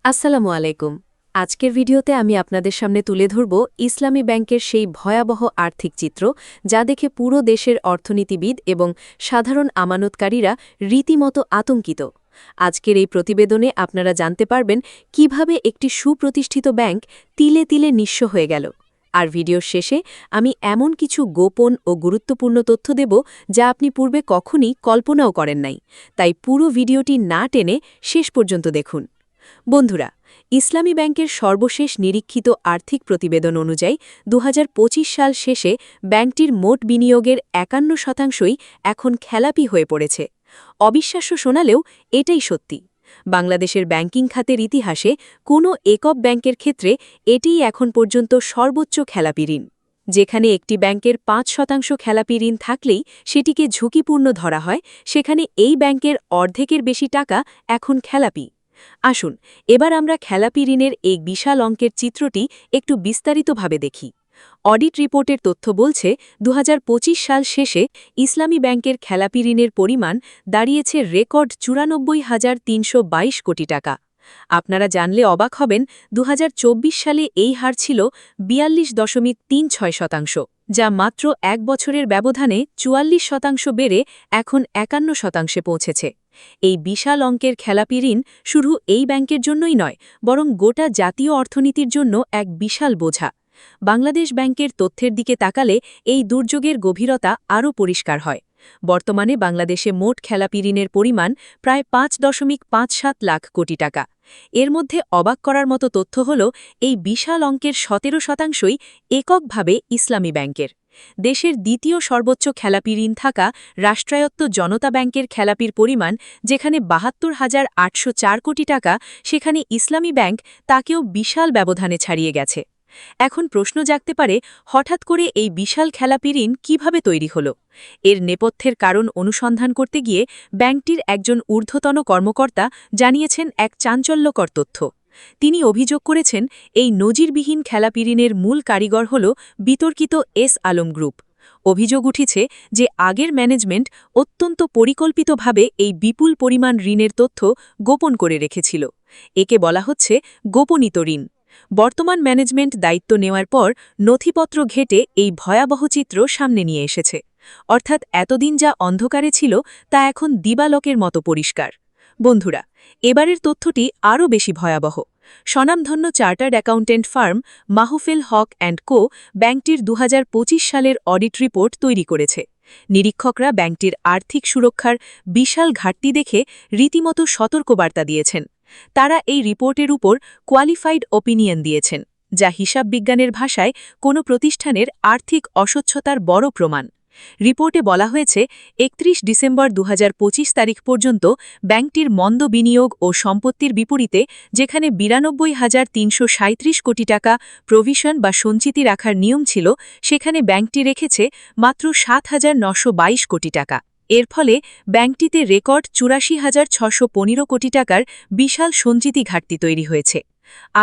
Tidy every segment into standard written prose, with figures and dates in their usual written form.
আসসালামু আলাইকুম। আজকের ভিডিওতে আমি আপনাদের সামনে তুলে ধরব ইসলামী ব্যাংকের সেই ভয়াবহ আর্থিক চিত্র যা দেখে পুরো দেশের অর্থনীতিবিদ এবং সাধারণ আমানতকারীরা রীতিমতো আতঙ্কিত। আজকের এই প্রতিবেদনে আপনারা জানতে পারবেন কিভাবে একটি সুপ্রতিষ্ঠিত ব্যাংক তিলে তিলে নিঃস্ব হয়ে গেল। আর ভিডিওর শেষে আমি এমন কিছু গোপন ও গুরুত্বপূর্ণ তথ্য দেব যা আপনি পূর্বে কখনই কল্পনাও করেন নাই। তাই পুরো ভিডিওটি না টেনে শেষ পর্যন্ত দেখুন। বন্ধুরা, ইসলামী ব্যাংকের সর্বশেষ নিরীক্ষিত আর্থিক প্রতিবেদন অনুযায়ী ২০২৫ সাল শেষে ব্যাংকটির মোট বিনিয়োগের ৫১% এখন খেলাপি হয়ে পড়েছে। অবিশ্বাস্য শোনালেও এটাই সত্যি। বাংলাদেশের ব্যাংকিং খাতের ইতিহাসে কোনো একক ব্যাংকের ক্ষেত্রে এটিই এখন পর্যন্ত সর্বোচ্চ খেলাপি ঋণ। যেখানে একটি ব্যাংকের ৫% খেলাপি ঋণ থাকলেই সেটিকে ঝুঁকিপূর্ণ ধরা হয়, সেখানে এই ব্যাংকের অর্ধেকের বেশি টাকা এখন খেলাপি। আসুন এবার আমরা খেলাপি ঋণের এই বিশাল অঙ্কের চিত্রটি একটু বিস্তারিতভাবে দেখি। অডিট রিপোর্টের তথ্য বলছে ২০২৫ সাল শেষে ইসলামী ব্যাংকের খেলাপি ঋণের পরিমাণ দাঁড়িয়েছে রেকর্ড ৯৪,৩২২ কোটি টাকা। আপনারা জানলে অবাক হবেন, ২০২৪ সালে এই হার ছিল ৪২.৩৬%, যা মাত্র এক বছরের ব্যবধানে ৪৪% বেড়ে এখন ৫১% পৌঁছেছে। এই বিশাল অঙ্কের খেলাপি ঋণ শুধু এই ব্যাংকের জন্যই নয়, বরং গোটা জাতীয় অর্থনীতির জন্য এক বিশাল বোঝা। বাংলাদেশ ব্যাংকের তথ্যের দিকে তাকালে এই দুর্যোগের গভীরতা আরও পরিষ্কার হয়। বর্তমানে বাংলাদেশে মোট খেলাপি ঋণের পরিমাণ প্রায় ৫.৫৭ লাখ কোটি টাকা। এর মধ্যে অবাক করার মতো তথ্য হল, এই বিশাল অঙ্কের ১৭%ই এককভাবে ইসলামী ব্যাংকের। দেশের দ্বিতীয় সর্বোচ্চ খেলাপি ঋণ থাকা রাষ্ট্রায়ত্ত জনতা ব্যাংকের খেলাপির পরিমাণ যেখানে ৭২,৮০৪ কোটি টাকা, সেখানে ইসলামী ব্যাংক তাকেও বিশাল ব্যবধানে ছাড়িয়ে গেছে। এখন প্রশ্ন জাগতে পারে, হঠাৎ করে এই বিশাল খেলাপি ঋণ কীভাবে তৈরি হল? এর নেপথ্যের কারণ অনুসন্ধান করতে গিয়ে ব্যাংকটির একজন ঊর্ধ্বতন কর্মকর্তা জানিয়েছেন এক চাঞ্চল্যকর তথ্য। তিনি অভিযোগ করেছেন, এই নজিরবিহীন খেলাপি ঋণের মূল কারিগর হল বিতর্কিত এস আলম গ্রুপ। অভিযোগ উঠেছে যে আগের ম্যানেজমেন্ট অত্যন্ত পরিকল্পিতভাবে এই বিপুল পরিমাণ ঋণের তথ্য গোপন করে রেখেছিল। একে বলা হচ্ছে গোপনীত ঋণ। বর্তমান ম্যানেজমেন্ট দায়িত্ব নেওয়ার পর নথিপত্র ঘেঁটে এই ভয়াবহ চিত্র সামনে নিয়ে এসেছে। অর্থাৎ এতদিন যা অন্ধকারে ছিল তা এখন দিবালোকের মতো পরিষ্কার। বন্ধুরা, এবারের তথ্যটি আরও বেশি ভয়াবহ। স্বনামধন্য চার্টার্ড অ্যাকাউন্টেন্ট ফার্ম মাহফিল হক অ্যান্ড কো ব্যাংকটির ২০২৫ সালের অডিট রিপোর্ট তৈরি করেছে। নিরীক্ষকরা ব্যাংকটির আর্থিক সুরক্ষার বিশাল ঘাটতি দেখে রীতিমতো সতর্কবার্তা দিয়েছেন। তারা এই রিপোর্টের উপর কোয়ালিফাইড ওপিনিয়ন দিয়েছেন, যা হিসাববিজ্ঞানের ভাষায় কোনো প্রতিষ্ঠানের আর্থিক অস্বচ্ছতার বড় প্রমাণ। রিপোর্টে বলা হয়েছে, ৩১ ডিসেম্বর ২০২৫ তারিখ পর্যন্ত ব্যাংকটির মন্দ বিনিয়োগ ও সম্পত্তির বিপরীতে যেখানে ৯২,৩৩৭ কোটি টাকা প্রভিশন বা সঞ্চিতি রাখার নিয়ম ছিল, সেখানে ব্যাংকটি রেখেছে মাত্র ৭,৯২২ কোটি টাকা। এর ফলে ব্যাংকটিতে রেকর্ড ৮৪,৬১৫ কোটি টাকার বিশাল সঞ্চিতি ঘাটতি তৈরি হয়েছে।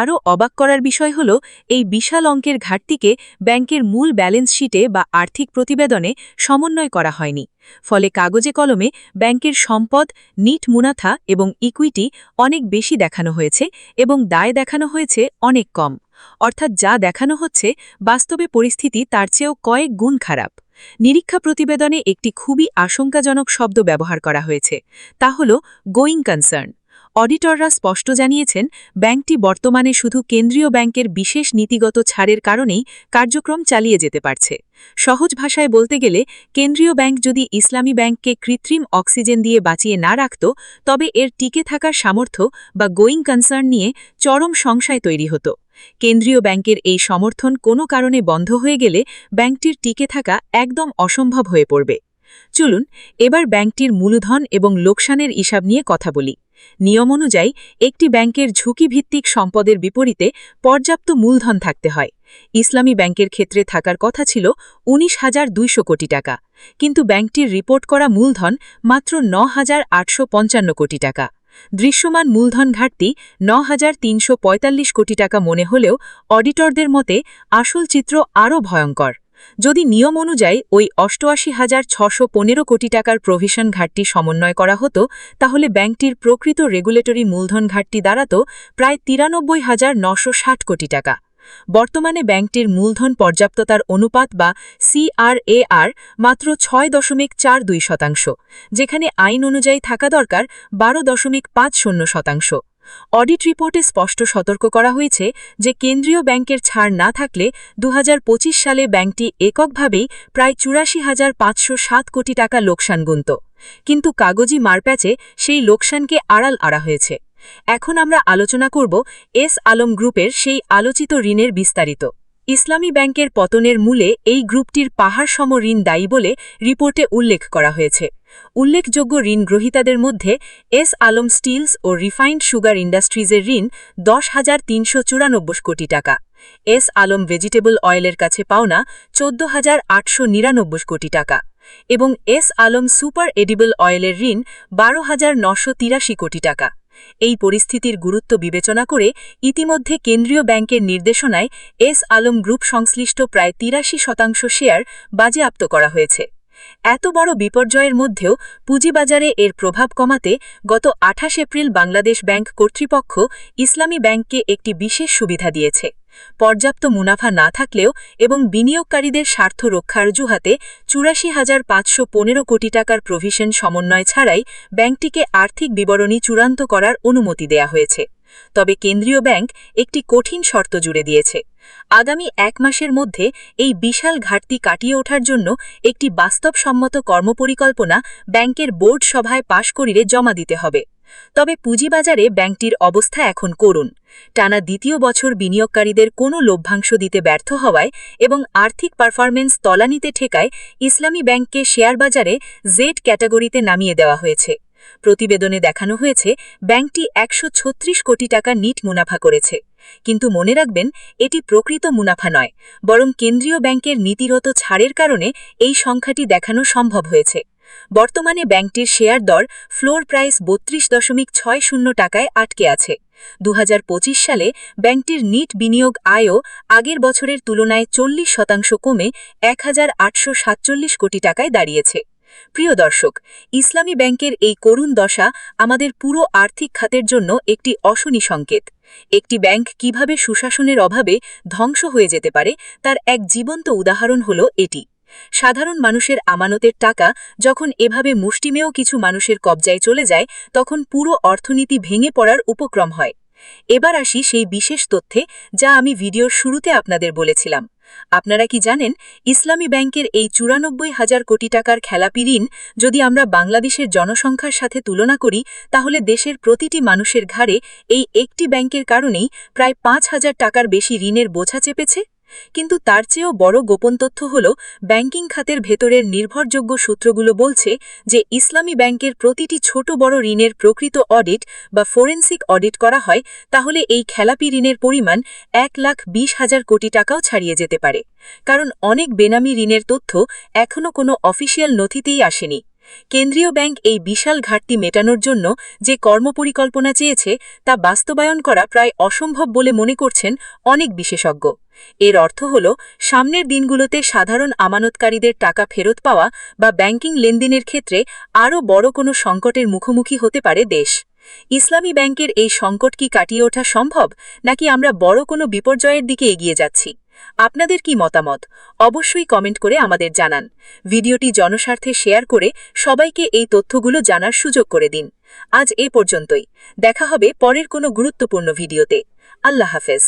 আরও অবাক করার বিষয় হল, এই বিশাল অঙ্কের ঘাটতিকে ব্যাংকের মূল ব্যালেন্স শিটে বা আর্থিক প্রতিবেদনে সমন্বয় করা হয়নি। ফলে কাগজে কলমে ব্যাংকের সম্পদ, নিট মুনাফা এবং ইকুইটি অনেক বেশি দেখানো হয়েছে এবং দায় দেখানো হয়েছে অনেক কম। অর্থাৎ যা দেখানো হচ্ছে, বাস্তবে পরিস্থিতি তার চেয়েও কয়েক গুণ খারাপ। নিরীক্ষা প্রতিবেদনে একটি খুবই আশঙ্কাজনক শব্দ ব্যবহার করা হয়েছে, তা হল গোয়িং কনসার্ন। অডিটররা স্পষ্ট জানিয়েছেন, ব্যাংকটি বর্তমানে শুধু কেন্দ্রীয় ব্যাংকের বিশেষ নীতিগত ছাড়ের কারণেই কার্যক্রম চালিয়ে যেতে পারছে। সহজ ভাষায় বলতে গেলে, কেন্দ্রীয় ব্যাংক যদি ইসলামী ব্যাংককে কৃত্রিম অক্সিজেন দিয়ে বাঁচিয়ে না রাখত, তবে এর টিকে থাকার সামর্থ্য বা গোয়িং কনসার্ন নিয়ে চরম সংশয় তৈরি হতো। কেন্দ্রীয় ব্যাংকের এই সমর্থন কোনো কারণে বন্ধ হয়ে গেলে ব্যাংকটির টিকে থাকা একদম অসম্ভব হয়ে পড়বে। চলুন এবার ব্যাংকটির মূলধন এবং লোকসানের হিসাব নিয়ে কথা বলি। নিয়ম অনুযায়ী একটি ব্যাংকের ঝুঁকিভিত্তিক সম্পদের বিপরীতে পর্যাপ্ত মূলধন থাকতে হয়। ইসলামী ব্যাংকের ক্ষেত্রে থাকার কথা ছিল ১৯,২০০ কোটি টাকা, কিন্তু ব্যাংকটির রিপোর্ট করা মূলধন মাত্র ৯,৮৫৫ কোটি টাকা। দৃশ্যমান মূলধন ঘাটতি ৯,৩৪৫ কোটি টাকা মনে হলেও অডিটরদের মতে আসল চিত্র আরও ভয়ঙ্কর। যদি নিয়ম অনুযায়ী ওই ৮৮,৬১৫ কোটি টাকার প্রভিশন ঘাটতি সমন্বয় করা হতো তাহলে ব্যাংকটির প্রকৃত রেগুলেটরি মূলধন ঘাটতি দাঁড়াত প্রায় ৯৩,৯৬০ কোটি টাকা। বর্তমানে ব্যাংকটির মূলধন পর্যাপ্ততার অনুপাত বা CRAR মাত্র ৬.৪২%, যেখানে আইন অনুযায়ী থাকা দরকার ১২.৫০%। অডিট রিপোর্টে স্পষ্ট সতর্ক করা হয়েছে যে কেন্দ্রীয় ব্যাংকের ছাড় না থাকলে ২০২৫ সালে ব্যাংকটি এককভাবেই প্রায় ৮৪,৫০৭ কোটি টাকা লোকসান গুনত, কিন্তু কাগজি মারপ্যাচে সেই লোকসানকে আড়াল আড়া হয়েছে। এখন আমরা আলোচনা করব এস আলম গ্রুপের সেই আলোচিত ঋণের বিস্তারিত। ইসলামী ব্যাংকের পতনের মূলে এই গ্রুপটির পাহাড়সম ঋণ দায়ী বলে রিপোর্টে উল্লেখ করা হয়েছে। উল্লেখযোগ্য ঋণ গ্রহীতাদের মধ্যে এস আলম স্টিলস ও রিফাইন্ড সুগার ইন্ডাস্ট্রিজের ঋণ ১০,৩৯৪ কোটি টাকা, এস আলম ভেজিটেবল অয়েলের কাছে পাওনা ১৪,৮৯৯ কোটি টাকা এবং এস আলম সুপার এডিবল অয়েলের ঋণ ১২,৯৮৩ কোটি টাকা। এই পরিস্থিতির গুরুত্ব বিবেচনা করে ইতিমধ্যে কেন্দ্রীয় ব্যাংকের নির্দেশনায় এস আলম গ্রুপ সংশ্লিষ্ট প্রায় ৮৩% শেয়ার বাজেয়াপ্ত করা হয়েছে। এত বড় বিপর্যয়ের মধ্যেও পুঁজিবাজারে এর প্রভাব কমাতে গত ২৮ এপ্রিল বাংলাদেশ ব্যাংক কর্তৃপক্ষ ইসলামী ব্যাংককে একটি বিশেষ সুবিধা দিয়েছে। পর্যাপ্ত মুনাফা না থাকলেও এবং বিনিয়োগকারীদের স্বার্থ রক্ষার অজুহাতে ৮৪,৫১৫ কোটি টাকার প্রভিশন সমন্বয় ছাড়াই ব্যাংকটিকে আর্থিক বিবরণী চূড়ান্ত করার অনুমতি দেয়া হয়েছে। তবে কেন্দ্রীয় ব্যাংক একটি কঠিন শর্ত জুড়ে দিয়েছে। আগামী ১ মাসের মধ্যে এই বিশাল ঘাটতি কাটিয়ে ওঠার জন্য একটি বাস্তবসম্মত কর্মপরিকল্পনা ব্যাংকের বোর্ড সভায় পাশ করিয়ে জমা দিতে হবে। তবে পুঁজিবাজারে ব্যাংকটির অবস্থা এখন করুণ। টানা দ্বিতীয় বছর বিনিয়োগকারীদের কোনো লভ্যাংশ দিতে ব্যর্থ হওয়ায় এবং আর্থিক পারফরমেন্স তলানিতে ঠেকায় ইসলামী ব্যাংককে শেয়ারবাজারে জেড ক্যাটাগরিতে নামিয়ে দেওয়া হয়েছে। প্রতিবেদনে দেখানো হয়েছে ব্যাংকটি ১৩৬ কোটি টাকা নিট মুনাফা করেছে, কিন্তু মনে রাখবেন এটি প্রকৃত মুনাফা নয়, বরং কেন্দ্রীয় ব্যাংকের নীতিগত ছাড়ের কারণে এই সংখ্যাটি দেখানো সম্ভব হয়েছে। বর্তমানে ব্যাংকটির শেয়ার দর ফ্লোর প্রাইস ৩২.৬০ টাকায় আটকে আছে। ২০২৫ সালে ব্যাংকটির নিট বিনিয়োগ আয়ও আগের বছরের তুলনায় ৪০% কমে ১,৮৪৭ কোটি টাকায় দাঁড়িয়েছে। প্রিয় দর্শক, ইসলামী ব্যাংকের এই করুণ দশা আমাদের পুরো আর্থিক খাতের জন্য একটি অশনি সংকেত। একটি ব্যাংক কিভাবে সুশাসনের অভাবে ধ্বংস হয়ে যেতে পারে তার এক জীবন্ত উদাহরণ হল এটি। সাধারণ মানুষের আমানতের টাকা যখন এভাবে মুষ্টিমেয় কিছু মানুষের কবজায় চলে যায় তখন পুরো অর্থনীতি ভেঙে পড়ার উপক্রম হয়। এবার আসি সেই বিশেষ তথ্যে যা আমি ভিডিওর শুরুতে আপনাদের বলেছিলাম। আপনারা কি জানেন ইসলামী ব্যাংকের এই ৯৪,০০০ কোটি টাকার খেলাপি ঋণ যদি আমরা বাংলাদেশের জনসংখ্যার সাথে তুলনা করি তাহলে দেশের প্রতিটি মানুষের ঘাড়ে এই একটি ব্যাংকের কারণেই প্রায় ৫,০০০ টাকার বেশি ঋণের বোঝা চেপেছে। কিন্তু তার চেয়েও বড় গোপন তথ্য হল ব্যাংকিং খাতের ভেতরের নির্ভরযোগ্য সূত্রগুলো বলছে যে ইসলামী ব্যাংকের প্রতিটি ছোট বড় ঋণের প্রকৃত অডিট বা ফোরেন্সিক অডিট করা হয় তাহলে এই খেলাপি ঋণের পরিমাণ ১,২০,০০০ কোটি টাকাও ছাড়িয়ে যেতে পারে, কারণ অনেক বেনামি ঋণের তথ্য এখনও কোনো অফিসিয়াল নথিতেই আসেনি। কেন্দ্রীয় ব্যাংক এই বিশাল ঘাটতি মেটানোর জন্য যে কর্মপরিকল্পনা চেয়েছে তা বাস্তবায়ন করা প্রায় অসম্ভব বলে মনে করছেন অনেক বিশেষজ্ঞ। এর অর্থ হল সামনের দিনগুলোতে সাধারণ আমানতকারীদের টাকা ফেরত পাওয়া বা ব্যাংকিং লেনদেনের ক্ষেত্রে আরও বড় কোনো সংকটের মুখোমুখি হতে পারে দেশ। ইসলামী ব্যাংকের এই সংকট কি কাটিয়ে ওঠা সম্ভব, নাকি আমরা বড় কোনো বিপর্যয়ের দিকে এগিয়ে যাচ্ছি? আপনাদের কি মতামত অবশ্যই কমেন্ট করে আমাদের জানান। ভিডিওটি জনস্বার্থে শেয়ার করে সবাইকে এই তথ্যগুলো জানার সুযোগ করে দিন। আজ এ পর্যন্তই, দেখা হবে পরের কোনো গুরুত্বপূর্ণ ভিডিওতে। আল্লাহ হাফেজ।